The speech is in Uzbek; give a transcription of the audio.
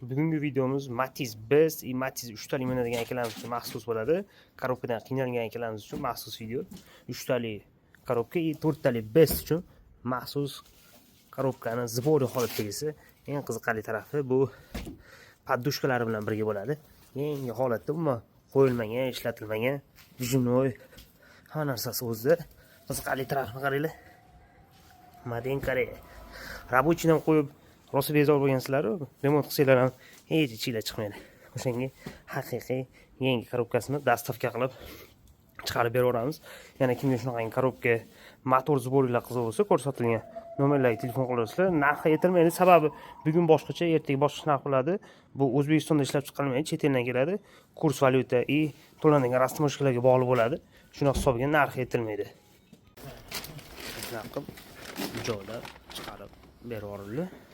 Bugungi videomiz Matiz biz Matiz 3 talik minadigan akalarimiz uchun maxsus bo'ladi. Korobkadan qiynalgan akalarimiz uchun maxsus video. 3 talik korobka 4 talik biz uchun maxsus korobkani ziboriy holatdagisi. Eng qiziqarli tarafi bu poddushkalari bilan birga bo'ladi. Yangi holatda umuman qo'yilmagan, ishlatilmagan, jinoy hamma narsasi o'zida. Qiziqarli tarafini qaranglar. Maden Koreya. Rabochidan qo'yib rosa bezor bo'lgansizlar, remont qilsanglar ham hech ichinglar chiqmaydi. O'shanga haqiqiy yangi korobkasini dastavka qilib chiqarib beraveramiz. Yana kimga shunaqangi korobka, motor zboriylar qiziq bo'lsa, ko'rsatilgan nomerlarga telefon qilasizlar. Narxi aytilmaydi, sababi bugun boshqacha, ertaga boshqa narx bo'ladi. Bu O'zbekistonda ishlab chiqarilmaydi, chet eldan keladi. Kurs valyuta и to'lanadigan rasmoshkalarga bog'liq bo'ladi. Shuning hisobiga narxi aytilmaydi. Joylab chiqarib beraverildi.